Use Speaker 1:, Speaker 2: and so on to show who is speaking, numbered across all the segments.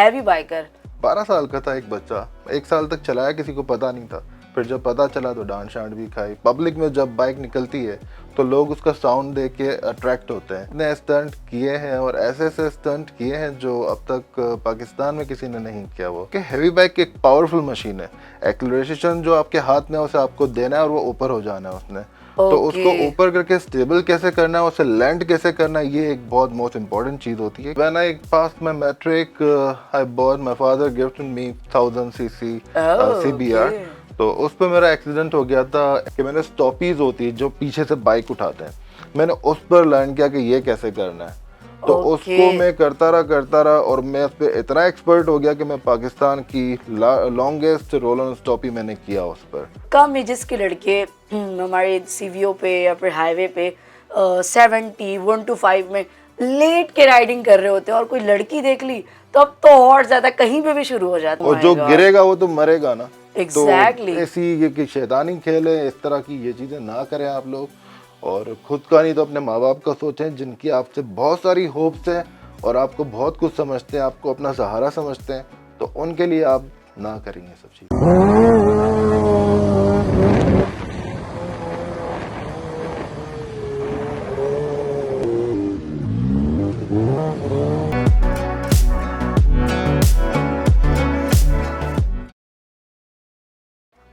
Speaker 1: Heavy biker.
Speaker 2: 12 साल का था एक बच्चा, 1 साल तक चलाया, किसी को पता नहीं था। फिर जब पता चला तो डांट शांट भी खाई। पब्लिक में जब बाइक निकलती है तो लोग उसका साउंड देख के अट्रैक्ट होते हैं। इतने स्टंट किए हैं और ऐसे ऐसे स्टंट किए हैं जो अब तक पाकिस्तान में किसी ने नहीं किया। वो कि हैवी बाइक एक पावरफुल मशीन है। एक्सीलरेशन जो आपके हाथ में उसे आपको देना है और वो ऊपर हो जाना है उसने। तो उसको ऊपर करके स्टेबल कैसे करना है, उसे लैंड कैसे करना है, ये एक बहुत मोस्ट इम्पोर्टेंट चीज होती है। When I passed my matric I bought my father gifted me 1000 CC CBR। तो उस पर मेरा एक्सीडेंट हो गया था कि मैंने स्टॉपीज होती है जो पीछे से बाइक उठाते हैं, मैंने उस पर लर्न किया कि ये कैसे करना है। तो उसको मैं करता रहा और मैं उस पर इतना एक्सपर्ट हो गया कि मैं पाकिस्तान की लॉन्गेस्ट रोल ऑन स्टॉपी मैंने किया उस पर।
Speaker 1: कम एजेस के लड़के हमारे सीवीओ पे या फिर हाईवे पे 70 1 to 5 में लेट के राइडिंग कर रहे होते हैं और कोई लड़की देख ली तो अब तो और ज्यादा कहीं पे भी शुरू हो जाता है।
Speaker 2: और जो गिरेगा वो तो मरेगा ना।
Speaker 1: Exactly.
Speaker 2: तो ऐसी ये कि शैतानी खेल है, इस तरह की ये चीजें ना करें आप लोग। और खुद का नहीं तो अपने माँ बाप का सोचें, जिनकी आपसे बहुत सारी होप्स हैं और आपको बहुत कुछ समझते हैं, आपको अपना सहारा समझते हैं, तो उनके लिए आप ना करें ये सब चीज़ें।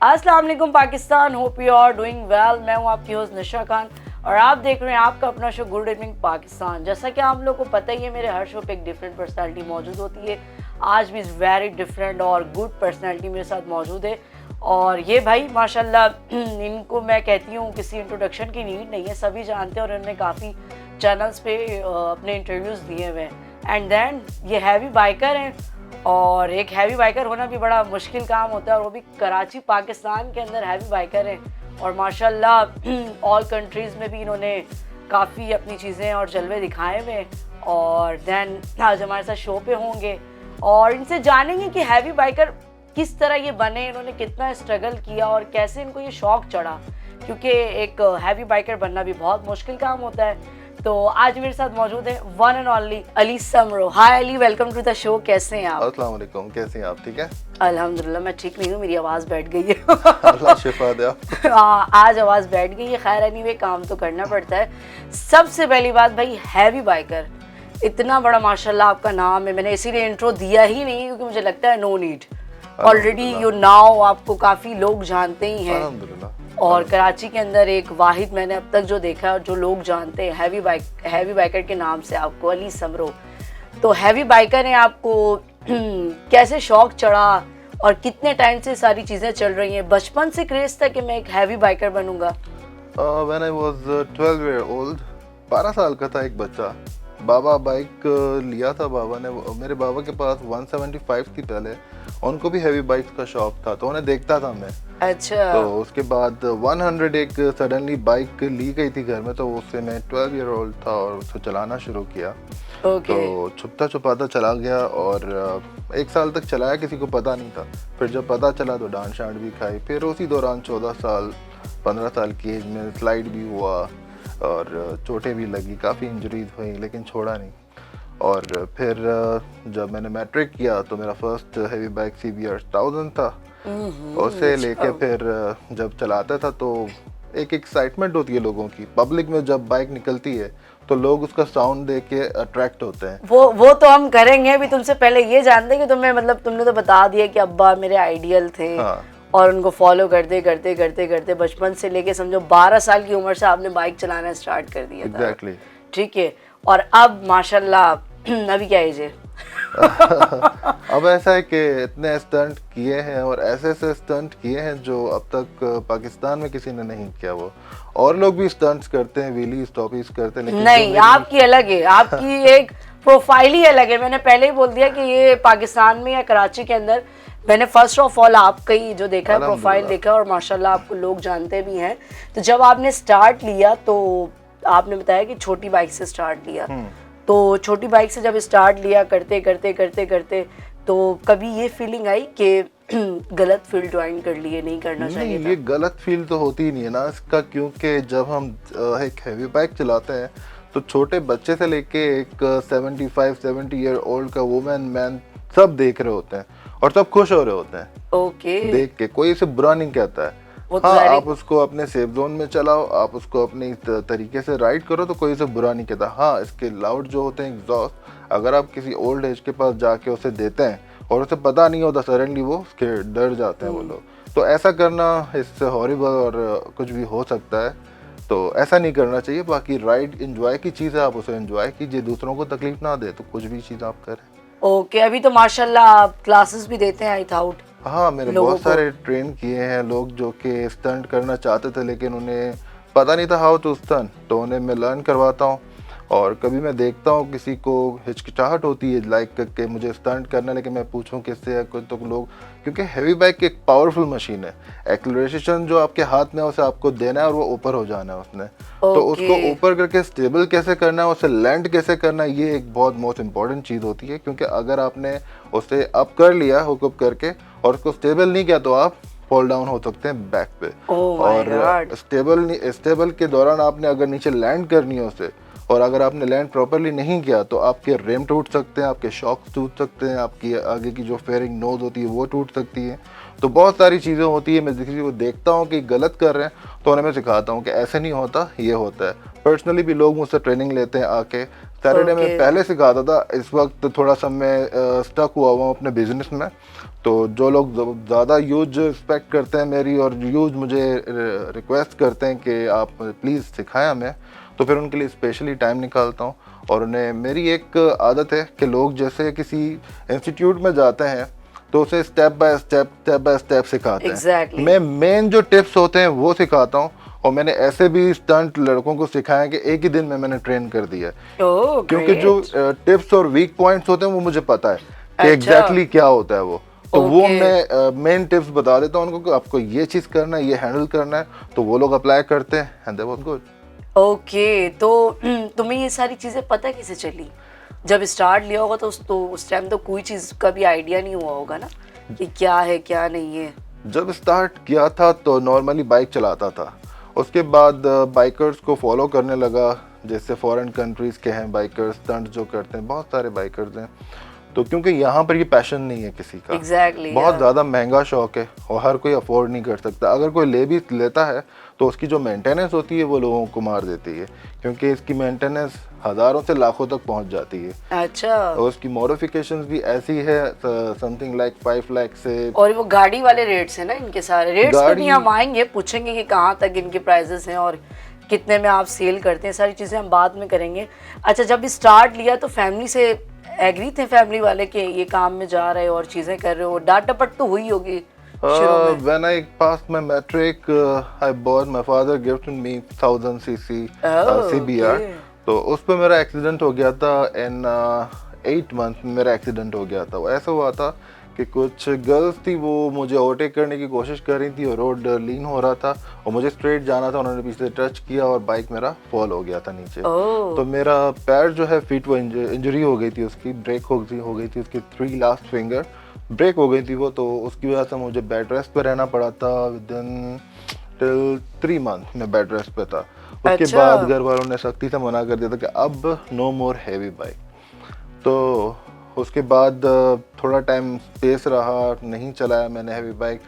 Speaker 1: अस्सलाम वालेकुम Pakistan, hope you are doing well. मैं हूं आपकी होस्ट निशा खान और आप देख रहे हैं आपका अपना शो गुड इवनिंग पाकिस्तान। जैसा कि आप लोगों को पता ही है, मेरे हर शो पे एक डिफरेंट पर्सनालिटी मौजूद होती है। आज भी वेरी डिफरेंट और गुड पर्सनालिटी मेरे साथ मौजूद है। और ये भाई माशाल्लाह, इनको मैं कहती हूँ किसी इंट्रोडक्शन की नीड नहीं है, सभी जानते हैं और इन्होंने काफ़ी चैनल्स पे अपने इंटरव्यूज़ दिए हुए हैं। एंड देन ये हैवी बाइकर हैं और एक हैवी बाइकर होना भी बड़ा मुश्किल काम होता है और वो भी कराची पाकिस्तान के अंदर हैवी बाइकर हैं। और माशाल्लाह ऑल कंट्रीज़ में भी इन्होंने काफ़ी अपनी चीज़ें और जलवे दिखाए हुए हैं। और देन आज हमारे साथ शो पे होंगे और इनसे जानेंगे कि हैवी बाइकर किस तरह ये बने, इन्होंने कितना स्ट्रगल किया और कैसे इनको ये शौक चढ़ा, क्योंकि एक हैवी बाइकर बनना भी बहुत मुश्किल काम होता है। तो आज मेरे साथ मौजूद है one and only Ali Samroo. Hi Ali, welcome to the show. कैसे हैं आप?
Speaker 2: अस्सलाम वालेकुम, कैसे हैं आप? ठीक है
Speaker 1: अल्हम्दुलिल्लाह। मैं ठीक नहीं हूँ, मेरी आवाज़ बैठ गई है।
Speaker 2: अल्लाह शिफा दे आपको।
Speaker 1: आज आवाज़ बैठ गई है। खैर एनीवे, काम तो करना पड़ता है। सबसे पहली बात भाई, हैवी बाइकर इतना बड़ा माशाल्लाह आपका नाम है, मैंने इसीलिए इंट्रो दिया ही नहीं क्योंकि मुझे लगता है no need, already you now आपको काफ़ी लोग जानते ही हैं।
Speaker 2: अल्हम्दुलिल्लाह।
Speaker 1: और कराची के अंदर एक वाहिद मैंने अब तक जो देखा है जो लोग जानते हैं हैवी बाइकर के नाम से आपको, अली समरो। तो हैवी बाइकर हैं, आपको कैसे शौक चढ़ा और कितने टाइम से सारी चीज़ें चल रही हैं? बचपन से क्रेज था कि मैं एक हैवी बाइकर बनूंगा?
Speaker 2: When I was 12 year old, 12 साल का था एक बच्चा, बाबा बाइक लिया था बाबा ने। मेरे बाबा के पास 175 थी पहले, उनको भी हैवी बाइक्स का शौक था तो उन्हें देखता था मैं।
Speaker 1: अच्छा।
Speaker 2: तो उसके बाद 100 एक सडनली बाइक ली गई थी घर में, तो उससे मैं 12 ईयर ओल्ड था और उसको चलाना शुरू किया।
Speaker 1: Okay.
Speaker 2: तो छुपता छुपाता चला गया और 1 साल तक चलाया, किसी को पता नहीं था। फिर जब पता चला तो डांट शांट भी खाई। फिर उसी दौरान 14 साल 15 साल की एज में स्लाइड भी हुआ और चोटें भी लगी, काफ़ी इंजरीज हुई, लेकिन छोड़ा नहीं। और फिर जब मैंने मैट्रिक किया तो मेरा फर्स्ट हैवी बाइक CBR 1000 था। उसे लेके फिर जब चलाता था तो एक एक्साइटमेंट होती है लोगों की। पब्लिक में जब बाइक निकलती है तो लोग उसका साउंड देख के अट्रैक्ट होते हैं।
Speaker 1: वो तो हम करेंगे। अभी तुमसे पहले ये जानते कि तुम्हें, मतलब तुमने तो बता दिया कि अब्बा मेरे आइडियल थे।
Speaker 2: हाँ।
Speaker 1: और उनको फॉलो करते करते करते करते बचपन से लेके समझो 12 साल की उम्र से आपने बाइक चलाना स्टार्ट कर दिया था।
Speaker 2: एग्जैक्टली।
Speaker 1: ठीक है। और अब माशाल्लाह अभी क्या एज है?
Speaker 2: अब ऐसा है कि इतने स्टंट किए हैं और ऐसे ऐसे स्टंट किए हैं जो अब तक पाकिस्तान में किसी ने नहीं किया। वो और लोग भी स्टंट्स करते हैं, व्हीली स्टॉपीज करते हैं, लेकिन
Speaker 1: नहीं, आपकी अलग है, आपकी एक प्रोफाइल ही अलग है। मैंने पहले ही बोल दिया कि ये पाकिस्तान में या कराची के अंदर, मैंने फर्स्ट ऑफ ऑल आपका ही जो देखा है, प्रोफाइल देखा और माशाल्लाह आपको लोग जानते भी हैं। तो जब आपने स्टार्ट लिया तो आपने बताया कि छोटी बाइक से स्टार्ट लिया, तो छोटी बाइक से जब स्टार्ट लिया करते करते करते करते तो कभी ये फीलिंग आई कि गलत फील्ड ज्वाइन कर लिए, नहीं करना चाहिए था?
Speaker 2: ये गलत फील तो होती ही नहीं है ना इसका, क्योंकि जब हम एक हैवी बाइक चलाते हैं तो छोटे बच्चे से लेके एक 70 ईयर ओल्ड का वुमेन मैन सब देख रहे होते हैं और सब खुश हो रहे होते हैं
Speaker 1: ओके
Speaker 2: देख के, कोई इसे बुरा नहीं कहता है।
Speaker 1: वो तो
Speaker 2: हाँ,
Speaker 1: ज़ाहिर-
Speaker 2: आप उसको अपने सेफ जोन में चलाओ, आप उसको अपनी तरीके से राइड करो तो कोई इसे बुरा नहीं कहता। हाँ, इसके लाउड जो होते हैं एग्जॉस्ट, अगर आप किसी ओल्ड एज के पास जाके उसे देते हैं और उसे पता नहीं होता, सडनली वो उसके डर जाते हैं वो लोग, तो ऐसा करना इससे हॉरिबल और कुछ भी हो सकता है, तो ऐसा नहीं करना चाहिए। बाकी राइड एंजॉय की चीज़ है, आप उसे एंजॉय कीजिए, दूसरों को तकलीफ ना दे, तो कुछ भी चीज़ आप करें।
Speaker 1: ओके अभी तो माशाल्लाह आप क्लासेस भी देते हैं आई थाउट।
Speaker 2: हाँ, मैंने
Speaker 1: लोगों
Speaker 2: बहुत
Speaker 1: को-
Speaker 2: सारे ट्रेन किए हैं लोग जो कि स्टंट करना चाहते थे लेकिन उन्हें पता नहीं था हाउ टू स्टंट, तो उन्हें मैं लर्न करवाता हूँ। और कभी मैं देखता हूँ किसी को हिचकिचाहट होती है लाइक कि मुझे स्टंट करना, लेकिन मैं पूछूं किससे है, कुछ तो लोग, क्योंकि हैवी बाइक एक पावरफुल मशीन है, एक्सीलरेशन जो आपके हाथ में है उसे आपको देना है और वो ऊपर हो जाना है उसने, तो उसको ऊपर करके स्टेबल कैसे करना है, उसे लैंड कैसे करना है, ये एक बहुत मोस्ट इंपॉर्टेंट चीज़ होती है। क्योंकि अगर आपने उसे अप कर लिया हुकअप करके और उसको स्टेबल नहीं किया तो आप फॉल डाउन हो सकते हैं बैक पे।
Speaker 1: Oh my
Speaker 2: और
Speaker 1: God.
Speaker 2: स्टेबल के दौरान आपने अगर नीचे लैंड करनी है उसे, और अगर आपने लैंड प्रॉपरली नहीं किया तो आपके रिम टूट सकते हैं, आपके शॉक्स टूट सकते हैं, आपकी आगे की जो फेयरिंग नोज होती है वो टूट सकती है। तो बहुत सारी चीज़ें होती है। मैं किसी को देखता हूँ कि गलत कर रहे हैं तो उन्हें मैं सिखाता हूँ कि ऐसे नहीं होता, ये होता है। पर्सनली भी लोग मुझसे ट्रेनिंग लेते हैं आके। सैटरडे में
Speaker 1: Okay.
Speaker 2: पहले सिखाता था, इस वक्त थोड़ा सा मैं स्टक हुआ हुआ हूँ अपने बिजनेस में, तो जो लोग ज़्यादा यूज एक्सपेक्ट करते हैं मेरी और यूज मुझे रिक्वेस्ट करते हैं कि आप प्लीज़ सिखाएं हमें, तो फिर उनके लिए स्पेशली टाइम निकालता हूँ। और उन्हें मेरी एक आदत है कि लोग जैसे किसी इंस्टीट्यूट में जाते हैं तो उसे स्टेप बाय स्टेप सिखाते हैं।
Speaker 1: Exactly.
Speaker 2: मैं मेन जो टिप्स होते हैं वो सिखाता हूँ, और मैंने ऐसे भी स्टंट लड़कों को सिखाया कि एक ही दिन में मैंने ट्रेन कर दिया है।
Speaker 1: Oh,
Speaker 2: क्योंकि
Speaker 1: great.
Speaker 2: जो टिप्स और वीक पॉइंट्स होते हैं वो मुझे पता है कि
Speaker 1: अच्छा।
Speaker 2: एग्जैक्टली क्या होता है वो, तो वो
Speaker 1: Okay.
Speaker 2: मैं मेन टिप्स बता देता हूँ उनको कि आपको ये चीज़ करना है, ये हैंडल करना है, तो वो लोग अप्लाई करते हैं and they was good.
Speaker 1: Okay तो तुम्हें ये सारी चीज़ें पता कैसे चली? जब स्टार्ट लिया होगा तो उस टाइम तो कोई चीज़ का भी आइडिया नहीं हुआ होगा ना कि क्या है क्या नहीं है।
Speaker 2: जब स्टार्ट किया था तो नॉर्मली बाइक चलाता था, उसके बाद बाइकर्स को फॉलो करने लगा, जैसे फॉरेन कंट्रीज़ के हैं बाइकर्स, स्टंट जो करते हैं, बहुत सारे बाइकर्स हैं। तो क्योंकि यहाँ पर ये पैशन नहीं है किसी का,
Speaker 1: Exactly,
Speaker 2: बहुत
Speaker 1: yeah.
Speaker 2: ज़्यादा महंगा शौक है और हर कोई अफोर्ड नहीं कर सकता। अगर कोई ले भी लेता है तो उसकी जो मेंटेनेंस होती है वो लोगों को मार देती है, क्योंकि इसकी मेंटेनेंस हज़ारों से लाखों तक पहुँच जाती है।
Speaker 1: अच्छा
Speaker 2: और उसकी मॉडिफिकेशंस भी ऐसी है, समथिंग लाइक 5 लाख से।
Speaker 1: और वो गाड़ी वाले रेट्स हैं ना इनके सारे रेट्स पे भी
Speaker 2: गाड़ी-
Speaker 1: हम आएंगे, पूछेंगे कि कहाँ तक इनके प्राइसेस हैं और कितने में आप सेल करते हैं, सारी चीज़ें हम बाद में करेंगे। अच्छा जब स्टार्ट लिया तो फैमिली से एग्री थे फैमिली वाले कि ये काम में जा रहे हो और चीज़ें कर रहे हो, डांट डपट तो हुई होगी शुरू में?
Speaker 2: When I passed my metric, I bought, my father gifted me 1000 cc CBR।
Speaker 1: okay.
Speaker 2: तो उस पर मेरा एक्सीडेंट हो गया था, इन 8 मंथ मेरा एक्सीडेंट हो गया था। वो ऐसा हुआ था कि कुछ गर्ल्स थी, वो मुझे ओवरटेक करने की कोशिश कर रही थी और रोड लीन हो रहा था और मुझे स्ट्रेट जाना था, उन्होंने पीछे टच किया और बाइक मेरा फॉल हो गया था नीचे।
Speaker 1: ओह।
Speaker 2: तो मेरा पैर जो है फीट, वो इंजरी हो गई थी, उसकी ब्रेक हो गई थी, उसकी 3 लास्ट फिंगर ब्रेक हो गई थी वो, तो उसकी वजह से मुझे बेड रेस्ट पे रहना पड़ा था। विदिन टिल 3 मंथ में बेड रेस्ट पे था। उसके
Speaker 1: अच्छा।
Speaker 2: बाद घर वालों ने सख्ती से मना कर दिया था कि अब नो मोर हैवी बाइक। तो उसके बाद थोड़ा टाइम स्पेस रहा, नहीं चलाया मैंने हैवी बाइक।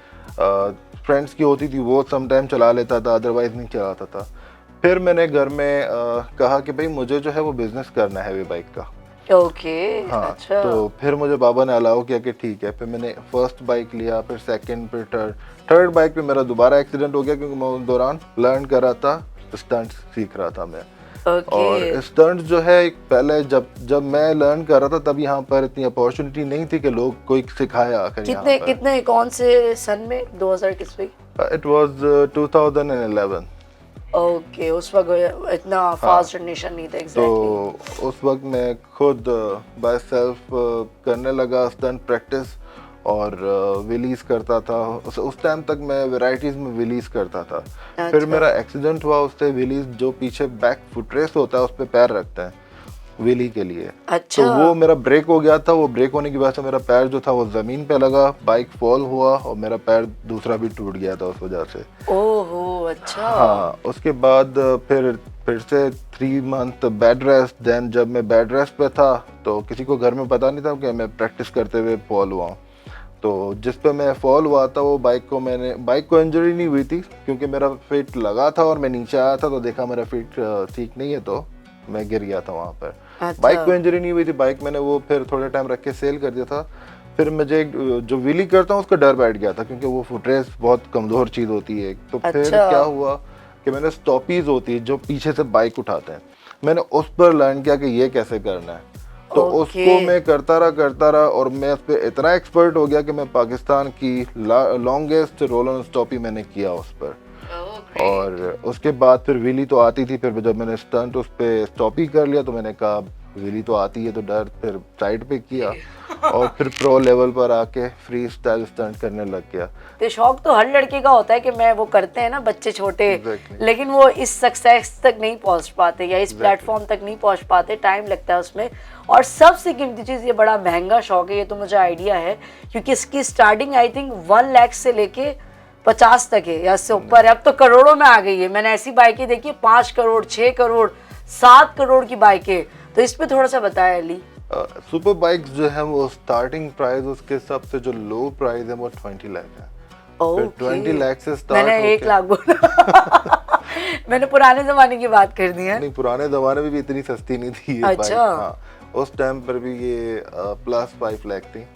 Speaker 2: फ्रेंड्स की होती थी वो सम टाइम चला लेता था, अदरवाइज नहीं चलाता था। फिर मैंने घर में कहा कि भाई मुझे जो है वो बिज़नेस करना है हैवी बाइक का।
Speaker 1: ओके
Speaker 2: हाँ,
Speaker 1: अच्छा
Speaker 2: तो फिर मुझे बाबा ने अलाउ किया कि ठीक है। फिर मैंने फर्स्ट बाइक लिया, फिर सेकंड, फिर थर्ड बाइक पे मेरा दोबारा एक्सीडेंट हो गया, क्योंकि मैं उस दौरान लर्न कर रहा था, स्टंट सीख रहा था मैं।
Speaker 1: ओके
Speaker 2: और स्टंट जो है पहले जब मैं लर्न कर रहा था तब यहाँ पर इतनी अपॉर्चुनिटी नहीं थी कि लोग कोई सिखाया आकर यहाँ
Speaker 1: कितने
Speaker 2: पर।
Speaker 1: कितने कौन से सन में 2000 किसमें?
Speaker 2: It was 2011।
Speaker 1: ओके उस वक्त इतना फास्ट जनरेशन नहीं था एग्जैक्टली।
Speaker 2: तो उस वक्त मैं खुद बाय सेल्फ करने लगा स्टंट प्रैक्टिस और विलीज करता था। उस टाइम तक मैं वैरायटीज में विलीज करता था। फिर
Speaker 1: अच्छा।
Speaker 2: मेरा एक्सीडेंट हुआ, उससे विलीज जो पीछे बैक फुट रेस होता है उस पर पैर रखते हैं विली के लिए।
Speaker 1: अच्छा
Speaker 2: तो वो मेरा ब्रेक हो गया था। वो ब्रेक होने की वजह से मेरा पैर जो था वो ज़मीन पे लगा, बाइक फॉल हुआ और मेरा पैर दूसरा भी टूट गया था उस वजह से।
Speaker 1: ओहो अच्छा
Speaker 2: हाँ, उसके बाद फिर से 3 मंथ बेड रेस्ट। देन जब मैं बेड रेस्ट पे था तो किसी को घर में पता नहीं था कि मैं प्रैक्टिस करते हुए फॉल हुआ हूँ। तो जिस पे मैं फॉल हुआ था वो बाइक को इंजरी नहीं हुई थी क्योंकि मेरा फीट लगा था और मैं नीचे आया था तो देखा मेरा फीट ठीक नहीं है तो मैं गिर गया था वहाँ पर।
Speaker 1: अच्छा।
Speaker 2: बाइक को इंजरी नहीं हुई थी, बाइक मैंने वो फिर थोड़े टाइम रख के सेल कर दिया था। फिर मुझे जो व्हीली करता हूँ उसका डर बैठ गया था क्योंकि वो फुटरेस्ट बहुत कमज़ोर चीज़ होती है। तो फिर
Speaker 1: अच्छा।
Speaker 2: क्या हुआ कि मैंने स्टॉपीज होती है जो पीछे से बाइक उठाते हैं, मैंने उस पर लर्न किया कि ये कैसे करना है। तो उसको मैं करता रहा और मैं उस पर इतना एक्सपर्ट हो गया कि मैं पाकिस्तान की लॉन्गेस्ट रोल ऑन स्टॉपी मैंने किया उस पर। और उसके बाद फिर व्हीली तो आती थी, फिर जब मैंने स्टंट उस पर स्टॉप ही कर लिया तो मैंने कहा व्हीली तो आती है तो डर, फिर साइड पे किया और फिर प्रो लेवल पर आके फ्री स्टाइल स्टंट करने लग गया।
Speaker 1: तो शौक तो हर लड़के का होता है कि मैं वो करते हैं ना बच्चे छोटे, लेकिन वो इस सक्सेस तक नहीं पहुंच पाते या इस प्लेटफॉर्म तक नहीं पहुंच पाते, टाइम लगता है उसमें। और सबसे कीमती चीज़ ये बड़ा महंगा शौक है, ये तो मुझे आइडिया है क्योंकि इसकी स्टार्टिंग आई थिंक 1 लाख से लेके 50 तक है या इससे ऊपर है, अब तो करोड़ों में आ गई है। मैंने ऐसी बाइकें देखी 5 करोड़ 6 करोड़ 7 करोड़ की बाइकें, तो इस पे थोड़ा सा बताया अली।
Speaker 2: सुपर बाइक्स जो है वो स्टार्टिंग प्राइस उसके सबसे जो लो प्राइस है वो 20 लाख है। फिर 20 लाख से स्टार्ट
Speaker 1: मैंने 1 लाख बोला मैंने पुराने जमाने की बात कर दी है।
Speaker 2: नहीं, पुराने जमाने में भी इतनी सस्ती नहीं थी ये बाइक। हाँ, उस टाइम पर भी ये प्लस 5 लाख थी।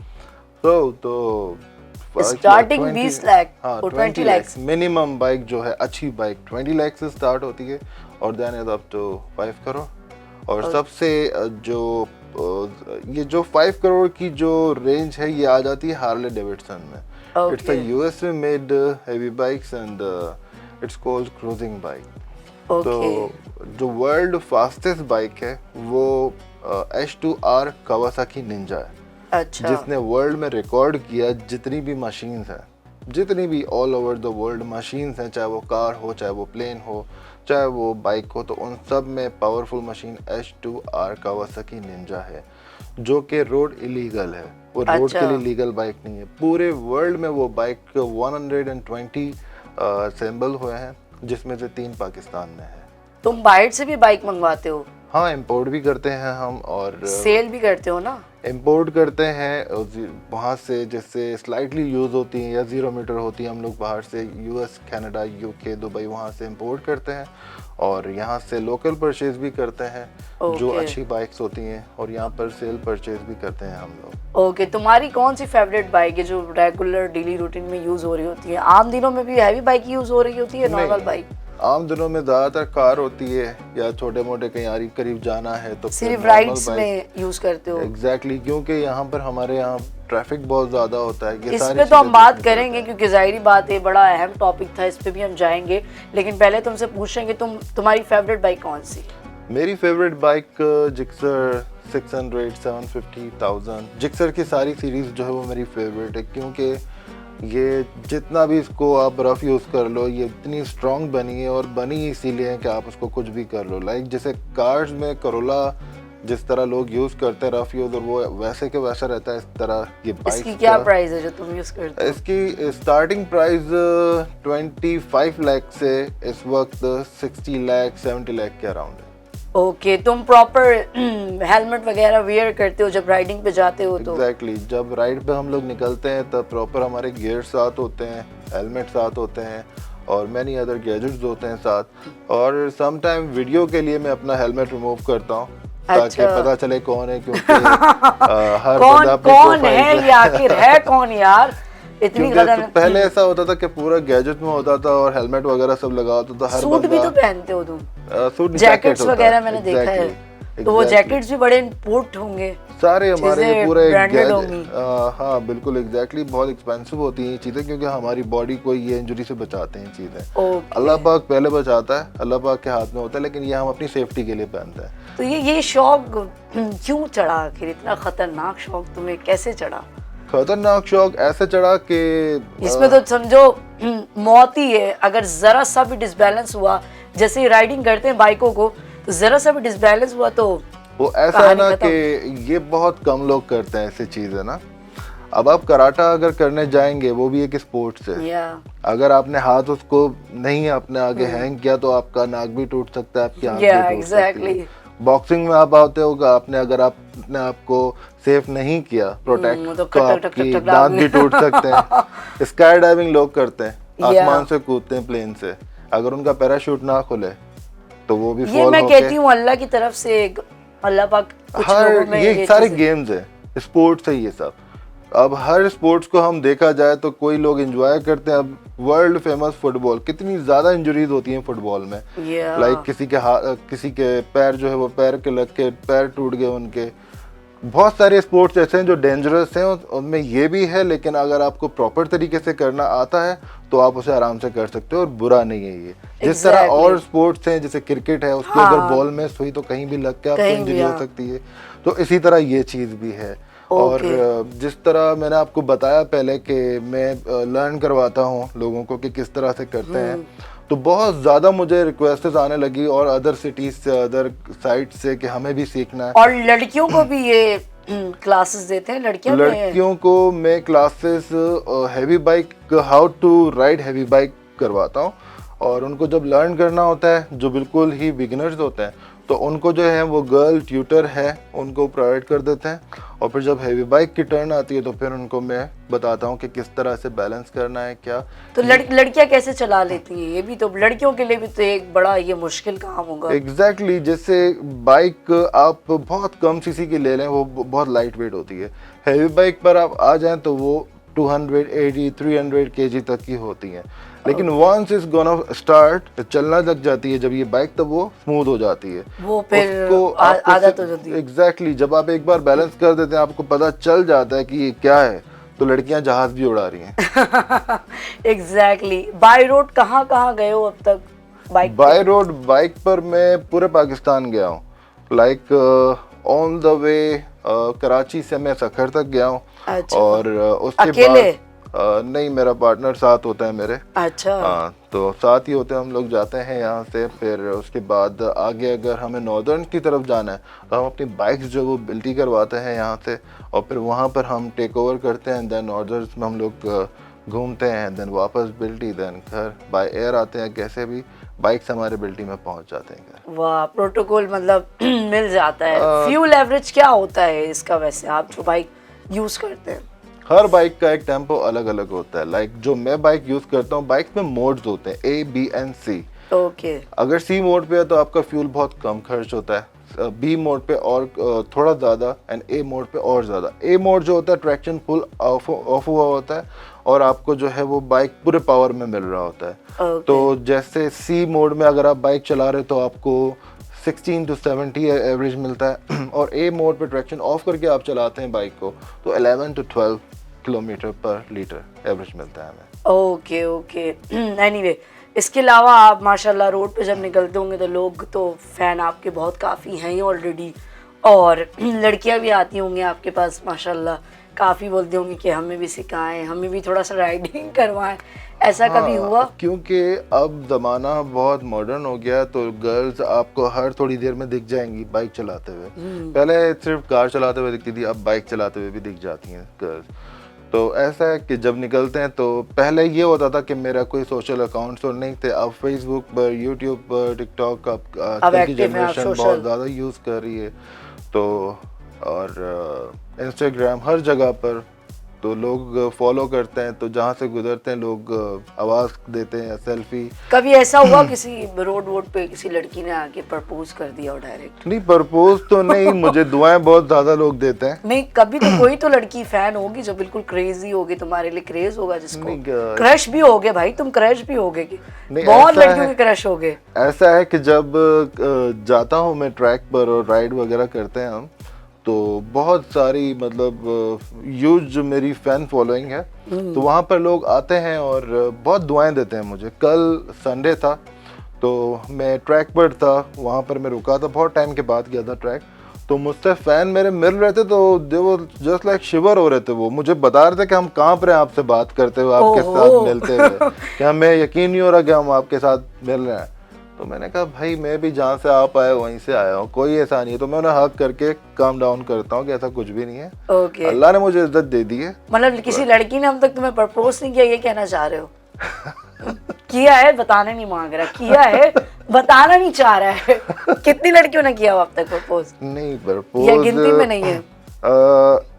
Speaker 2: तो
Speaker 1: स्टार्टिंग 20 लाख और 20 लाख
Speaker 2: मिनिमम बाइक जो है अच्छी बाइक 20 लाख से स्टार्ट होती है और then is up to 5 crore. और सबसे ये जो 5 करोड़ की जो रेंज है ये आ जाती है हार्ले डेविडसन में। It's a USA made heavy bikes and it's called cruising bike. तो जो वर्ल्ड फास्टेस्ट बाइक है वो H2R कावासाकी निंजा है।
Speaker 1: अच्छा।
Speaker 2: जिसने वर्ल्ड में रिकॉर्ड किया जितनी भी मशीन्स हैं, जितनी भी all over the world machines हैं, चाहे वो कार हो, चाहे वो प्लेन हो, चाहे वो बाइक हो, तो उन सब में powerful machine H2R Kawasaki Ninja है जो कि रोड इलीगल है। वो रोड के लिए लीगल बाइक नहीं है। पूरे वर्ल्ड में वो बाइक 120 असेंबल हुए हैं जिसमें से 3 पाकिस्तान में है।
Speaker 1: तुम बाहर से भी बाइक मंगवाते हो?
Speaker 2: हाँ, इंपोर्ट भी करते हैं हम और
Speaker 1: सेल भी करते हो ना?
Speaker 2: इंपोर्ट करते हैं वहाँ से, जैसे स्लाइटली यूज़ होती हैं या 0 मीटर होती हैं, हम लोग बाहर से US, कनाडा, UK, दुबई वहाँ से इंपोर्ट करते हैं और यहाँ से लोकल परचेज भी करते हैं जो अच्छी बाइक्स होती हैं और यहाँ पर सेल परचेज भी करते हैं हम लोग।
Speaker 1: ओके, तुम्हारी कौन सी फेवरेट बाइक है जो रेगुलर डेली रूटीन में यूज़ हो रही होती है? आम दिनों में भी हैवी बाइक यूज़ हो रही होती है, नॉर्मल बाइक?
Speaker 2: आम दिनों में ज़्यादातर कार होती है या छोटे मोटे कहीं करीब जाना है तो
Speaker 1: सिर्फ राइड्स में यूज करते हो?
Speaker 2: एग्जैक्टली, क्योंकि यहाँ पर हमारे यहाँ ट्रैफिक बहुत ज़्यादा होता है।
Speaker 1: इस पे तो हम बात करेंगे क्योंकि जाहिर बात है बड़ा अहम टॉपिक था, इस पे भी हम जाएंगे, लेकिन पहले तुमसे पूछेंगे तुम्हारी फेवरेट बाइक कौन सी?
Speaker 2: मेरी फेवरेट बाइक जिक्सर 600, 750, 1000। जिक्सर की सारी सीरीज जो है वो मेरी फेवरेट है क्योंकि ये जितना भी इसको आप रफ यूज़ कर लो ये इतनी स्ट्रॉन्ग बनी है और बनी इसीलिए है कि आप उसको कुछ भी कर लो। लाइक जैसे कार्स में करोला जिस तरह लोग यूज़ करते हैं रफ यूज़ और वो वैसे के वैसा रहता है, इस तरह ये बाइक।
Speaker 1: इसकी क्या प्राइस है जो तुम यूज़ करते हो?
Speaker 2: इसकी स्टार्टिंग प्राइस 25 लाख से इस वक्त 60 लाख 70 लाख के अराउंड है।
Speaker 1: ओके, तुम प्रॉपर हेलमेट वगैरह वेयर करते हो जब राइडिंग पे जाते हो? तो
Speaker 2: एग्जैक्टली, जब राइड पे हम लोग निकलते हैं तब प्रॉपर हमारे गियर साथ होते हैं, हेलमेट साथ होते हैं और मैनी अदर गैजेट्स होते हैं साथ। और सम टाइम वीडियो के लिए मैं अपना हेलमेट रिमूव करता हूँ ताकि पता चले कौन है, क्योंकि हर बंदा
Speaker 1: कौन है या आखिर है कौन यार, इतनी
Speaker 2: तो पहले ऐसा होता था कि पूरा गैजेट में होता था और हेलमेट वगैरह सब लगा होता था। हर
Speaker 1: सूट भी तो पहनते हो तुम?
Speaker 2: सूट
Speaker 1: जैकेट्स वगैरह मैंने देखा है, तो वो जैकेट्स भी बड़े इम्पोर्ट होंगे
Speaker 2: सारे हमारे पूरे हाँ बिल्कुल एग्जैक्टली, बहुत एक्सपेंसिव होती हैं ये चीज़ें क्योंकि हमारी बॉडी को ये इंजरी से बचाते हैं चीज़ें। अल्लाह पाक पहले बचाता है, अल्लाह पाक के हाथ में होता है, लेकिन ये हम अपनी सेफ्टी के लिए पहनते हैं।
Speaker 1: तो ये शौक क्यों चढ़ा आखिर? इतना खतरनाक शौक तुम्हें कैसे चढ़ा?
Speaker 2: खतरनाक शौक ऐसे चढ़ा कि
Speaker 1: इसमें तो समझो मौत ही है। अगर जरा सा भी डिसबैलेंस हुआ, जैसे राइडिंग करते हैं बाइकों को, तो जरा सा भी डिसबैलेंस हुआ तो
Speaker 2: वो ऐसा है ना कि ये बहुत कम लोग करते हैं ऐसी चीजें ना। अब आप कराटा अगर करने जाएंगे वो भी एक स्पोर्ट्स है, अगर आपने हाथ उसको नहीं अपने आगे हैंग किया तो आपका नाक भी टूट सकता है, आपकी आंख भी टूट सकती है। बॉक्सिंग में आप आते होगा, आपने अगर आपने अपने आप को सेफ नहीं किया प्रोटेक्ट
Speaker 1: तो
Speaker 2: तो
Speaker 1: खटक टक
Speaker 2: आपकी
Speaker 1: टक टक
Speaker 2: दांत भी टूट सकते हैं। स्काई डाइविंग लोग करते हैं,
Speaker 1: Yeah.
Speaker 2: आसमान से कूदते हैं प्लेन से, अगर उनका पैराशूट ना खुले तो वो भी
Speaker 1: ये
Speaker 2: फॉल
Speaker 1: मैं
Speaker 2: होके
Speaker 1: कहती हूँ अल्लाह की तरफ से, अल्लाह पाक कुछ लोगों
Speaker 2: हर
Speaker 1: में
Speaker 2: ये सारे
Speaker 1: चीजें-
Speaker 2: गेम्स है, स्पोर्ट्स है ये सब। अब हर स्पोर्ट्स को हम देखा जाए तो कोई लोग एंजॉय करते हैं। अब वर्ल्ड फेमस फुटबॉल, कितनी ज्यादा इंजरीज होती हैं फुटबॉल में।
Speaker 1: Yeah.
Speaker 2: लाइक किसी के पैर जो है वो पैर के लग के पैर टूट गए उनके। बहुत सारे स्पोर्ट्स ऐसे हैं जो डेंजरस हैं, उनमें ये भी है, लेकिन अगर आपको प्रॉपर तरीके से करना आता है तो आप उसे आराम से कर सकते हो और बुरा नहीं है ये। जिस तरह
Speaker 1: Exactly.
Speaker 2: और स्पोर्ट्स हैं जैसे क्रिकेट है, उसकी
Speaker 1: हाँ।
Speaker 2: अगर बॉल मिस हुई तो कहीं भी लग के आपको
Speaker 1: कहीं भी,
Speaker 2: इंजरी हो
Speaker 1: हाँ।
Speaker 2: सकती है। तो इसी तरह ये चीज़ भी है। और जिस तरह मैंने आपको बताया पहले कि मैं लर्न करवाता हूँ लोगों को कि किस तरह से करते हैं, तो बहुत ज़्यादा मुझे रिक्वेस्ट्स आने लगी और अदर सिटीज से, अदर साइट से कि हमें भी सीखना है।
Speaker 1: और लड़कियों को भी ये क्लासेस देते हैं लड़कियां में?
Speaker 2: लड़कियों को मैं classes heavy bike, how to ride heavy bike करवाता हूँ। और उनको जब लर्न करना होता है, जो बिल्कुल ही बिगिनर्स होते हैं, तो उनको जो है वो गर्ल ट्यूटर है उनको प्रोवाइड कर देते हैं। और फिर जब हैवी बाइक की टर्न आती है तो फिर उनको मैं बताता हूँ कि किस तरह से बैलेंस करना है क्या।
Speaker 1: तो लड़कियां कैसे चला लेती हैं? ये भी तो लड़कियों के लिए भी तो एक बड़ा ये मुश्किल काम होगा।
Speaker 2: एग्जैक्टली जैसे बाइक आप बहुत कम सीसी की ले लें, वो बहुत लाइट वेट होती है। हैवी बाइक पर आप आ जाएं तो वो 280 300 kg तक की होती हैं। लेकिन वंस इज गोना स्टार्ट, चलना लग जाती है जब ये बाइक, तब वो स्मूथ हो जाती है।
Speaker 1: वो फिर आदत हो जाती है।
Speaker 2: एग्जैक्टली जब आप एक बार बैलेंस कर देते हैं, आपको पता चल जाता है कि ये क्या है, तो लड़कियां जहाज भी उड़ा रही हैं।
Speaker 1: एग्जैक्टली। बाय रोड कहाँ कहाँ गए हो अब तक बाइक?
Speaker 2: बाय रोड बाइक पर मैं पूरे पाकिस्तान गया हूँ। Like on the way Karachi से मैं सखर तक गया हूँ।
Speaker 1: अच्छा।
Speaker 2: और उसके
Speaker 1: अकेले?
Speaker 2: बाद नहीं, मेरा पार्टनर साथ होता है मेरे।
Speaker 1: अच्छा।
Speaker 2: हाँ, तो साथ ही होते हैं, हम लोग जाते हैं यहाँ से। फिर उसके बाद आगे अगर हमें नॉर्दर्न की तरफ जाना है तो हम अपनी बाइक्स जो वो बिल्टी करवाते हैं यहाँ से, और फिर वहाँ पर हम टेक ओवर करते हैं। देन नॉर्दर्न में हम लोग घूमते हैं, देन वापस बिल्टी, देन घर बाय एयर आते हैं। कैसे भी बाइक से हमारे बिल्टी में पहुँच जाते हैं घर।
Speaker 1: वाह, प्रोटोकॉल मतलब मिल जाता है। फ्यूल एवरेज क्या होता है इसका वैसे, आप जो बाइक यूज करते हैं?
Speaker 2: हर बाइक का एक टेम्पो अलग अलग होता है। लाइक जो मैं बाइक यूज करता हूँ, बाइक में मोड्स होते हैं A, B and C।
Speaker 1: Okay.
Speaker 2: अगर C मोड पे है तो आपका फ्यूल बहुत कम खर्च होता है, B मोड पे और थोड़ा ज़्यादा, एंड A मोड पे और ज़्यादा। A मोड जो होता है ट्रैक्शन फुल ऑफ हुआ होता है और आपको जो है वो बाइक पूरे पावर में मिल रहा होता है।
Speaker 1: Okay.
Speaker 2: तो जैसे C मोड में अगर आप बाइक चला रहे हो तो आपको 16 to 70 एवरेज मिलता है, और A मोड पे ट्रैक्शन ऑफ करके आप चलाते हैं बाइक को तो 11 to 12 किलोमीटर पर लीटर एवरेज मिलता है हमें।
Speaker 1: Okay okay. एनीवे, इसके अलावा आप माशाल्लाह रोड पे जब निकलते होंगे तो लोग तो फैन आपके बहुत काफ़ी हैं ही ऑलरेडी, और लड़कियां भी आती होंगी आपके पास माशाल्लाह, काफ़ी बोलती होंगी कि हमें भी सिखाएं, हमें भी थोड़ा सा राइडिंग करवाएं। ऐसा कभी हुआ?
Speaker 2: क्योंकि अब ज़माना बहुत मॉडर्न हो गया है, तो गर्ल्स आपको हर थोड़ी देर में दिख जाएंगी बाइक चलाते हुए। पहले सिर्फ कार चलाते हुए दिखती थी, अब बाइक चलाते हुए भी दिख जाती हैं गर्ल्स। तो ऐसा है कि जब निकलते हैं तो पहले ये होता था कि मेरा कोई सोशल अकाउंट्स और नहीं थे। अब फेसबुक पर, यूट्यूब पर, टिकटॉक आजकल की जनरेशन बहुत ज़्यादा यूज़ कर रही है, तो और इंस्टाग्राम हर जगह पर तो लोग फॉलो करते हैं। तो जहाँ से गुजरते हैं लोग आवाज़ देते हैं, सेल्फी।
Speaker 1: कभी ऐसा हुआ किसी रोड पे किसी लड़की ने आके प्रपोज कर दिया और डायरेक्ट?
Speaker 2: नहीं, प्रपोज तो नहीं, मुझे दुआएं बहुत ज़्यादा लोग देते हैं।
Speaker 1: नहीं, कभी तो कोई तो लड़की फैन होगी जो बिल्कुल क्रेजी होगी, तुम्हारे लिए क्रेज होगा, जिसको क्रश भी होगे। भाई तुम क्रश भी होगे कि बहुत लड़कियों के क्रश होगे?
Speaker 2: ऐसा है कि जब जाता हूँ मैं ट्रैक पर और राइड वगैरह करते हैं हम, तो बहुत सारी मतलब ह्यूज जो मेरी फैन फॉलोइंग है, तो वहाँ पर लोग आते हैं और बहुत दुआएं देते हैं मुझे। कल संडे था तो मैं ट्रैक पर था, वहाँ पर मैं रुका था, बहुत टाइम के बाद गया था ट्रैक। तो मुझसे फ़ैन मेरे मिल रहे थे, तो दे वो जस्ट लाइक शिवर हो रहे थे। वो मुझे बता रहे थे कि हम कहाँ पर हैं आपसे बात करते हुए, आपके साथ मिलते हुए, कि हमें यकीन नहीं हो रहा कि हम आपके साथ मिल रहे हैं। तो मैंने कहा भाई मैं भी जहाँ से आप आए वहीं से आया हूँ, कोई ऐसा नहीं है। तो मैं उन्हें हक करके काम डाउन करता हूँ कि ऐसा कुछ भी नहीं है।
Speaker 1: ओके।
Speaker 2: अल्लाह ने मुझे इज्जत दे दी है।
Speaker 1: मतलब किसी लड़की ने अब तक तुम्हें प्रपोज नहीं किया, ये कहना चाह रहे हो? किया है, बताना नहीं मांग रहा, किया है बताना नहीं चाह रहा है। कितनी लड़कियों ने किया अब तक प्रपोज?
Speaker 2: नहीं,
Speaker 1: या
Speaker 2: प्रपोज
Speaker 1: गिनती में नहीं है?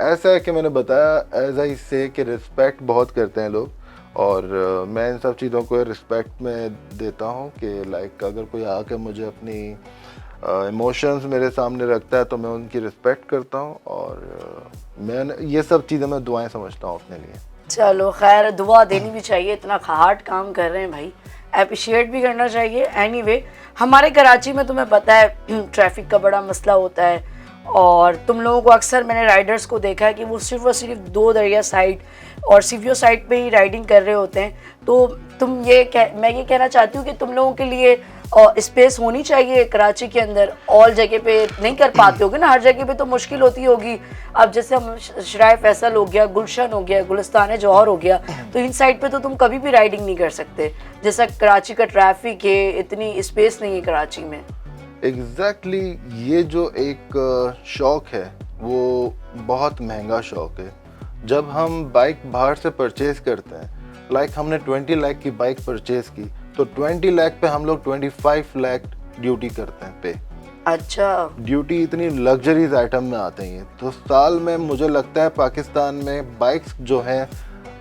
Speaker 2: ऐसा है कि मैंने बताया एज आई से कि रिस्पेक्ट बहुत करते हैं लोग, और मैं इन सब चीज़ों को रिस्पेक्ट में देता हूँ कि लाइक अगर कोई आके मुझे अपनी इमोशंस मेरे सामने रखता है तो मैं उनकी रिस्पेक्ट करता हूँ, और मैं ये सब चीज़ें मैं दुआएं समझता हूँ अपने लिए।
Speaker 1: चलो खैर, दुआ देनी भी चाहिए, इतना हार्ड काम कर रहे हैं भाई, अप्रिशिएट भी करना चाहिए। एनीवे, हमारे कराची में तुम्हें पता है ट्रैफिक का बड़ा मसला होता है, और तुम लोगों को अक्सर मैंने राइडर्स को देखा है कि वो सिर्फ और सिर्फ 2 दरिया साइड और सीवीओ साइड पे ही राइडिंग कर रहे होते हैं। तो मैं ये कहना चाहती हूँ कि तुम लोगों के लिए स्पेस होनी चाहिए कराची के अंदर, ऑल जगह पे नहीं कर पाते होगे ना, हर जगह पे तो मुश्किल होती होगी। अब जैसे हम शराय फैसल हो गया, गुलशन हो गया, गुलिस्तान जौहर हो गया, तो इन साइड पे तो तुम कभी भी राइडिंग नहीं कर सकते, जैसा कराची का ट्रैफिक है, इतनी स्पेस नहीं है कराची में।
Speaker 2: एग्जैक्टली ये जो एक शौक है वो बहुत महंगा शौक है। जब हम बाइक बाहर से परचेज करते हैं, लाइक हमने 20 लाख की बाइक परचेज की, तो 20 लाख पे हम लोग 25 लाख ड्यूटी करते हैं पे।
Speaker 1: अच्छा,
Speaker 2: ड्यूटी इतनी लग्जरीज आइटम में आते हैं, तो साल में मुझे लगता है पाकिस्तान में बाइक्स जो हैं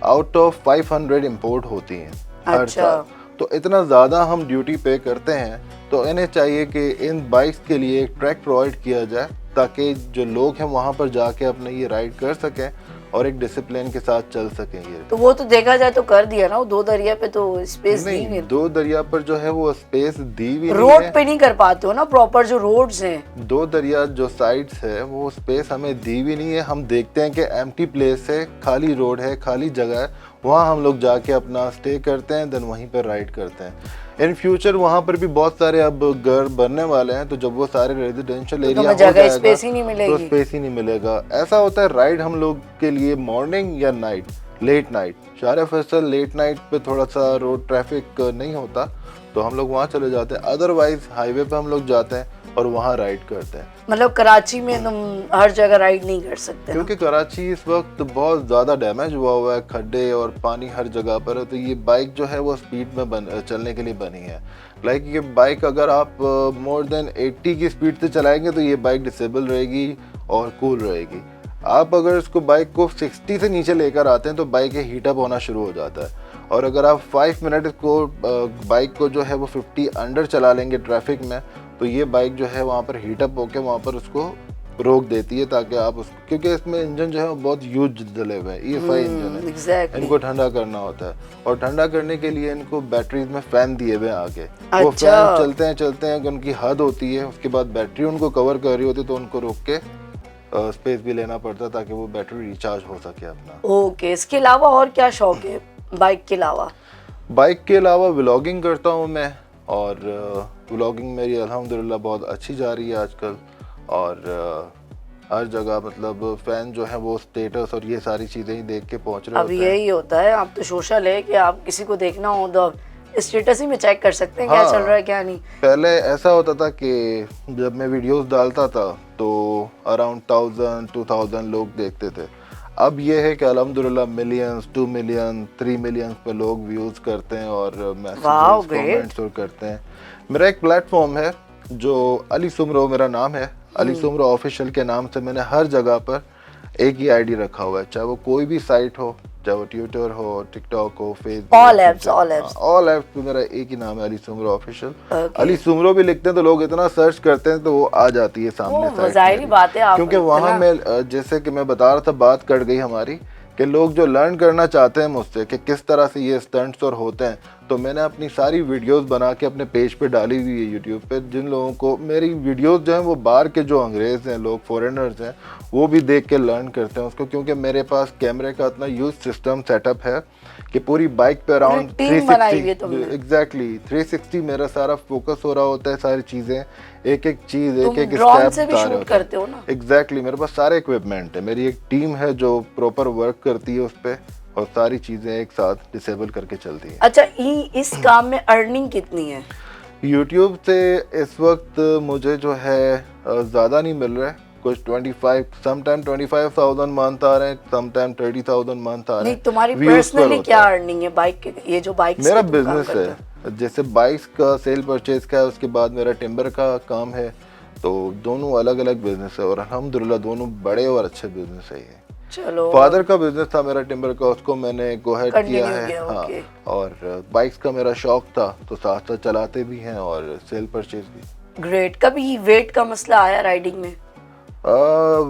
Speaker 2: आउट ऑफ 500 इंपोर्ट होती हैं हर साल। तो इतना ज़्यादा हम ड्यूटी पे करते हैं, तो इन्हें चाहिए कि इन बाइक्स के लिए एक ट्रैक प्रोवाइड किया जाए ताकि जो लोग हैं वहाँ पर जाके अपने ये राइड कर सकें और एक डिसिप्लिन के साथ चल सकें। ये
Speaker 1: तो वो तो देखा जाए तो कर दिया ना, वो 2 दरिया पे तो स्पेस दी
Speaker 2: नहीं, 2 दरिया पर जो है वो स्पेस दी हुई
Speaker 1: रोड पे नहीं कर पाते हो ना, प्रॉपर जो रोड्स हैं।
Speaker 2: 2 दरिया जो साइड्स है वो स्पेस हमें दी हुई नहीं है। हम देखते हैं कि एम्प्टी प्लेस है, खाली रोड है, खाली जगह है, वहाँ हम लोग जाके अपना स्टे करते हैं, देन वहीं पर राइड करते हैं। इन फ्यूचर वहाँ पर भी बहुत सारे अब घर बनने वाले हैं, तो जब वो सारे रेजिडेंशियल एरिया हो जाएगा
Speaker 1: स्पेस ही नहीं मिलेगी,
Speaker 2: तो स्पेस ही नहीं मिलेगा। ऐसा होता है राइड हम लोग के लिए मॉर्निंग या नाइट, लेट नाइट, शारे फैसल लेट नाइट पे थोड़ा सा रोड ट्रैफिक नहीं होता तो हम लोग वहाँ चले जाते हैं, अदरवाइज हाईवे पे हम लोग जाते हैं और वहाँ राइड करते हैं।
Speaker 1: मतलब कराची में तुम हर जगह राइड नहीं कर सकते,
Speaker 2: क्योंकि कराची इस वक्त बहुत ज़्यादा डैमेज हुआ है, खड्डे और पानी हर जगह पर है, तो ये बाइक जो है वो स्पीड में चलने के लिए बनी है। लाइक ये बाइक अगर आप मोर देन 80 की स्पीड से चलाएंगे तो ये बाइक डिसेबल रहेगी और कूल रहेगी। आप अगर इसको बाइक को 60 से नीचे लेकर आते हैं तो बाइक हीटअप होना शुरू हो जाता है, और अगर आप 5 मिनट को बाइक को जो है वो 50 अंडर चला लेंगे ट्रैफिक में, तो ये बाइक जो है वहाँ पर हीटअप होकर वहाँ पर उसको रोक देती है, ताकि आप उसको, क्योंकि इसमें इंजन जो है वो बहुत यूज डले हुए हैं, EFI इंजन है,
Speaker 1: exactly.
Speaker 2: इनको ठंडा करना होता है, और ठंडा करने के लिए इनको बैटरीज में फैन दिए हुए हैं आगे। वो फैन चलते हैं उनकी हद होती है, उसके बाद बैटरी उनको कवर कर रही होती है, तो उनको रोक के स्पेस भी लेना पड़ता है ताकि वो बैटरी रिचार्ज हो सके अपना।
Speaker 1: ओके, इसके अलावा और क्या शौक है बाइक के अलावा?
Speaker 2: बाइक के अलावा व्लॉगिंग करता हूँ मैं, और व्लॉगिंग मेरी अल्हम्दुलिल्लाह बहुत अच्छी जा रही है आजकल, और हर जगह मतलब फैन जो है वो स्टेटस और ये सारी चीज़ें ही देख के पहुँच रहे होते हैं।
Speaker 1: अब यही होता है, आप तो सोशल है कि आप किसी को देखना हो तो स्टेटस ही में चेक कर सकते हैं क्या चल रहा है क्या नहीं।
Speaker 2: पहले ऐसा होता था कि जब मैं वीडियोस डालता था तो अराउंड 1000-2000 लोग देखते थे। अब ये है कि अल्हम्दुलिल्लाह मिलियंस, 2 मिलियन, 3 मिलियन पे लोग व्यूज़ करते हैं और मैसेजेस, कमेंट्स और करते हैं। मेरा एक प्लेटफॉर्म है जो अली सुमरो मेरा नाम है, अली सुमरो ऑफिशियल के नाम से मैंने हर जगह पर एक ही आईडी रखा हुआ है, चाहे वो कोई भी साइट हो, चाहे वो ट्विटर हो, टिकटॉक हो, फेसबुक, ऑल एप्स पे मेरा एक ही नाम है, अली सुमरो ऑफिशियल। अली सुमरो भी लिखते हैं तो लोग इतना सर्च करते हैं तो वो आ जाती है सामने
Speaker 1: साइट बात है,
Speaker 2: क्योंकि वहाँ में जैसे कि मैं बता रहा था, बात कट गई हमारी कि लोग जो लर्न करना चाहते हैं मुझसे कि किस तरह से ये स्टंट्स और होते हैं, तो मैंने अपनी सारी वीडियोस बना के अपने पेज पे डाली हुई है यूट्यूब पे। जिन लोगों को मेरी वीडियोस जो हैं वो बाहर के जो अंग्रेज़ हैं लोग, फॉरेनर्स हैं, वो भी देख के लर्न करते हैं उसको, क्योंकि मेरे पास कैमरे का इतना यूज सिस्टम सेटअप है कि पूरी बाइक पे अराउंड 360 एग्जैक्टली 360 मेरा सारा फोकस हो रहा होता है, सारी चीज़ें एक एक चीज़ एक एक स्टेप बता रहे होते हैं। एग्जैक्टली मेरे पास सारे इक्विपमेंट है, मेरी एक टीम है जो प्रॉपर वर्क करती है उस पर और सारी चीज़ें एक साथ डिसेबल करके चलती हैं।
Speaker 1: अच्छा, इस काम में अर्निंग कितनी है?
Speaker 2: यूट्यूब से इस वक्त मुझे जो है ज़्यादा नहीं मिल रहा है, कुछ 25 समटाइम 25,000 मंथ आ रहे हैं, समटाइम 30,000 मंथ आ रहे
Speaker 1: नहीं
Speaker 2: हैं।
Speaker 1: तुम्हारी
Speaker 2: Views पर
Speaker 1: पर्सनली
Speaker 2: होता
Speaker 1: क्या
Speaker 2: है।
Speaker 1: अर्निंग है बाइक के, ये जो बाइक
Speaker 2: मेरा बिजनेस है, जैसे बाइक्स का सेल परचेज का है, उसके बाद मेरा टिम्बर का काम है, तो दोनों अलग अलग बिजनेस है और अल्हम्दुलिल्लाह दोनों बड़े और अच्छे बिजनेस है ये।
Speaker 1: चलो
Speaker 2: फादर का बिजनेस था मेरा टिम्बर का, उसको मैंने गो हेड किया
Speaker 1: Continue
Speaker 2: है।
Speaker 1: किया,
Speaker 2: हाँ,
Speaker 1: okay.
Speaker 2: और बाइक्स का मेरा शौक था तो साथ साथ चलाते भी हैं और सेल परचेज भी।
Speaker 1: ग्रेट। कभी वेट का मसला आया राइडिंग में?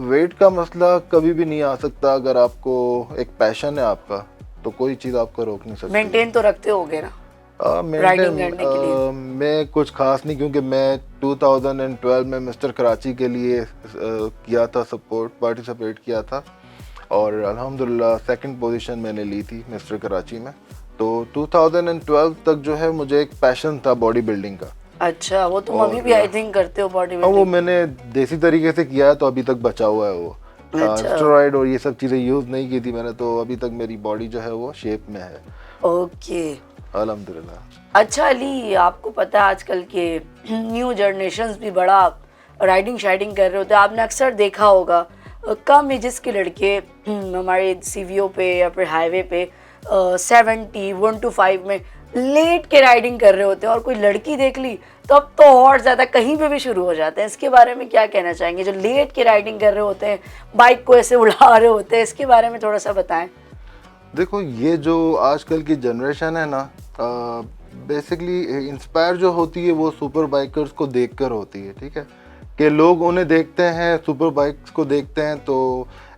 Speaker 2: वेट का मसला कभी भी नहीं आ सकता, अगर आपको एक पैशन है आपका तो कोई चीज़ आपको रोक नहीं सकती।
Speaker 1: मेंटेन तो रखते होगे ना राइडिंग करने के लिए?
Speaker 2: मैं कुछ खास नहीं, क्योंकि मैं 2012 में मिस्टर कराची के लिए किया था, पार्टिसिपेट किया था और अल्हम्दुलिल्लाह सेकंड पोजीशन मैंने ली थी मिस्टर कराची में। तो 2012 तक जो है मुझे एक पैशन था बॉडी बिल्डिंग का।
Speaker 1: अच्छा, वो तुम अभी भी आई थिंक करते हो बॉडी
Speaker 2: हाँ, वो
Speaker 1: बिल्डिंग?
Speaker 2: मैंने देसी तरीके से किया है तो अभी तक बचा हुआ है वो।
Speaker 1: अच्छा।
Speaker 2: स्टेरॉइड और ये सब चीज़ें यूज़ नहीं की थी मैंने, तो अभी तक मेरी बॉडी जो है वो शेप में है
Speaker 1: ओके।
Speaker 2: अल्हम्दुलिल्लाह।
Speaker 1: अच्छा अली, आपको पता है आजकल के न्यू जनरेशन्स भी बड़ा राइडिंग शाइडिंग कर रहे होते हैं। आपने अक्सर देखा होगा कम एजेस के लड़के हमारे सीवीओ पे या फिर हाईवे पे 70 1 to 5 में लेट के राइडिंग कर रहे होते हैं, और कोई लड़की देख ली तो अब तो और ज़्यादा कहीं पे भी शुरू हो जाते हैं। इसके बारे में क्या कहना चाहेंगे, जो लेट के राइडिंग कर रहे होते हैं, बाइक को ऐसे उड़ा रहे होते हैं, इसके बारे में थोड़ा सा बताएं।
Speaker 2: देखो, ये जो आजकल की जनरेशन है ना, बेसिकली इंस्पायर जो होती है वो सुपर बाइकर्स को देखकर होती है, ठीक है, कि लोग उन्हें देखते हैं, सुपर बाइक्स को देखते हैं तो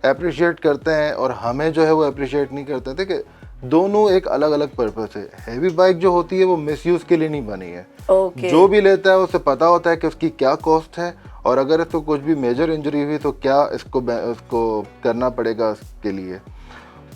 Speaker 2: अप्रिशिएट करते हैं और हमें जो है वो अप्रिशिएट नहीं करते। ठीक है, दोनों एक अलग अलग पर्पस है। हैवी बाइक जो होती है वो मिसयूज़ के लिए नहीं बनी है।
Speaker 1: ओके।
Speaker 2: जो भी लेता है उसे पता होता है कि उसकी क्या कॉस्ट है और अगर इसको कुछ भी मेजर इंजरी हुई तो क्या इसको करना पड़ेगा इसके लिए।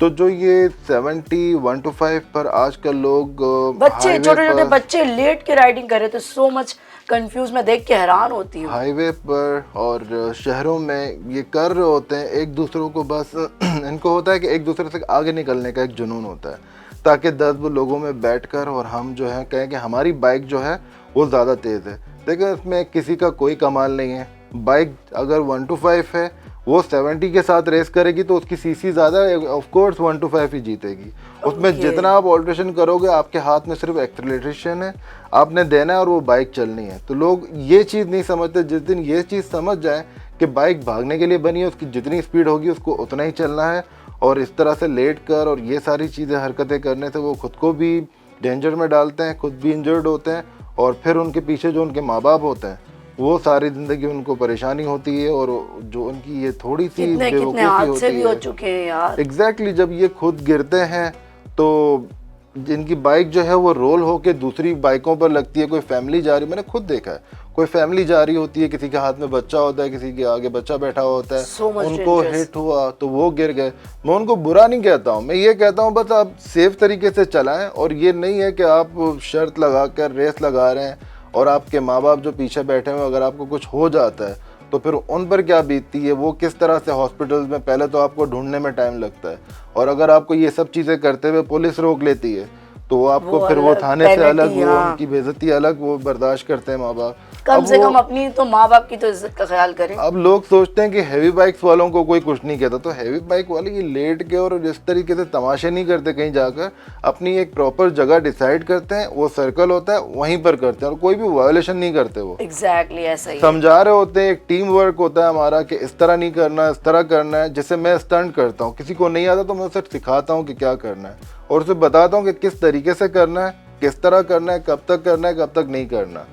Speaker 2: तो जो ये 70 1 to 5 पर आजकल लोग
Speaker 1: बच्चे, छोटे छोटे बच्चे लेट के राइडिंग कर रहे थे, सो मच कंफ्यूज, मैं देख के हैरान होती हूँ।
Speaker 2: हाईवे पर और शहरों में ये कर रहे होते हैं एक दूसरों को, बस इनको होता है कि एक दूसरे से आगे निकलने का एक जुनून होता है, ताकि 10 लोगों में बैठकर और हम जो है कहें कि हमारी बाइक जो है वो ज़्यादा तेज़ है। देखिए, इसमें किसी का कोई कमाल नहीं है। बाइक अगर 1 to 5 है, वो 70 के साथ रेस करेगी तो उसकी सीसी ज़्यादा है, ऑफ कोर्स 1 to 5 ही जीतेगी। उसमें जितना आप ऑल्ट्रेशन करोगे, आपके हाथ में सिर्फ एक्सेलरेशन है, आपने देना है और वो बाइक चलनी है। तो लोग ये चीज़ नहीं समझते। जिस दिन ये चीज़ समझ जाए कि बाइक भागने के लिए बनी है, उसकी जितनी स्पीड होगी उसको उतना ही चलना है, और इस तरह से लेट कर और ये सारी चीज़ें हरकतें करने से वो खुद को भी डेंजर में डालते हैं, खुद भी इंजर्ड होते हैं, और फिर उनके पीछे जो उनके माँ बाप होते हैं वो सारी ज़िंदगी उनको परेशानी होती है, और जो उनकी ये थोड़ी सी बेवकूफ़ी होती है।
Speaker 1: भी हो चुके हैं यार।
Speaker 2: एग्जैक्टली, जब ये खुद गिरते हैं तो जिनकी बाइक जो है वो रोल होके दूसरी बाइकों पर लगती है। कोई फैमिली जा रही, मैंने खुद देखा है, कोई फैमिली जा रही होती है, किसी के हाथ में बच्चा होता है, किसी के आगे बच्चा बैठा होता है, उनको हिट हुआ तो वो गिर गए। मैं उनको बुरा नहीं कहता हूँ, मैं ये कहता हूँ बस आप सेफ तरीके से चलाएं, और ये नहीं है कि आप शर्त लगा कर रेस लगा रहे हैं और आपके माँ बाप जो पीछे बैठे हुए, अगर आपको कुछ हो जाता है तो फिर उन पर क्या बीतती है, वो किस तरह से हॉस्पिटल्स में पहले तो आपको ढूंढने में टाइम लगता है, और अगर आपको ये सब चीज़ें करते हुए पुलिस रोक लेती है तो वो आपको फिर वो थाने से अलग, वो उनकी बेइज्जती अलग, वो बर्दाश्त करते हैं माँ बाप।
Speaker 1: कम से कम अपनी तो माँ बाप की तो इज्जत का ख्याल करें।
Speaker 2: अब लोग सोचते हैं कि हैवी बाइक्स वालों को कोई कुछ नहीं कहता, तो हैवी बाइक वाले ये लेट के और जिस तरीके से तमाशे नहीं करते, कहीं जाकर अपनी एक प्रॉपर जगह डिसाइड करते हैं, वो सर्कल होता है वहीं पर करते हैं और कोई भी वायोलेशन नहीं करते। वो
Speaker 1: एग्जैक्टली ऐसा ही
Speaker 2: समझा रहे होते हैं, एक टीम वर्क होता है हमारा कि इस तरह नहीं करना, इस तरह करना है। जैसे मैं स्टंट करता हूँ, किसी को नहीं आता तो मैं उसे सिखाता हूँ कि क्या करना है, और उसे बताता हूँ कि किस तरीके से करना है, किस तरह करना है, कब तक करना है, कब तक नहीं करना।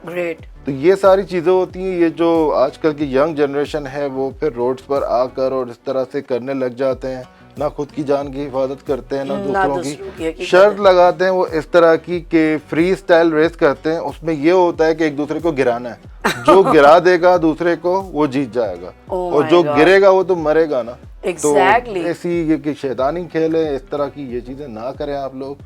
Speaker 1: ग्रेट।
Speaker 2: तो ये सारी चीज़ें होती हैं। ये जो आजकल की यंग जनरेशन है वो फिर रोड्स पर आकर और इस तरह से करने लग जाते हैं, ना खुद की जान की हिफाजत करते हैं, ना दूसरों की। शर्त लगाते हैं वो इस तरह की कि फ्री स्टाइल रेस करते हैं। उसमें ये होता है कि एक दूसरे को गिराना है, जो गिरा देगा दूसरे को वो जीत जाएगा, और जो गिरेगा वो तो मरेगा ना।
Speaker 1: Exactly.
Speaker 2: तो ऐसी ये शैतानी खेल है, इस तरह की ये चीज़ें ना करें आप लोग,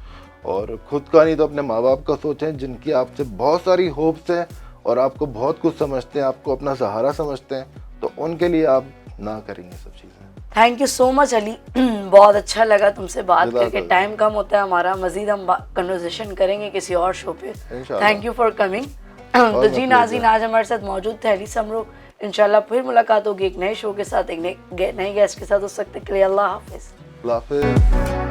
Speaker 2: और खुद का नहीं तो अपने माँ बाप का सोचें, जिनकी आपसे बहुत सारी होप्स हैं और आपको बहुत कुछ समझते हैं, आपको अपना सहारा समझते हैं, तो उनके लिए आप ना करेंगे सब चीज़ें।
Speaker 1: Thank you so much Ali, बहुत अच्छा लगा तुमसे बात करके। टाइम कम होता है हमारा, मजीद हम कन्वर्सेशन करेंगे किसी और शो पे। Thank you for coming. तो जी नाज़रीन, आज हमारे साथ मौजूद थे अली समरो, इंशाल्लाह फिर मुलाकात होगी एक नए शो के साथ, एक नए गेस्ट के साथ। उस वक्त के लिए अल्लाह हाफिज़।
Speaker 2: अल्लाह हाफिज़।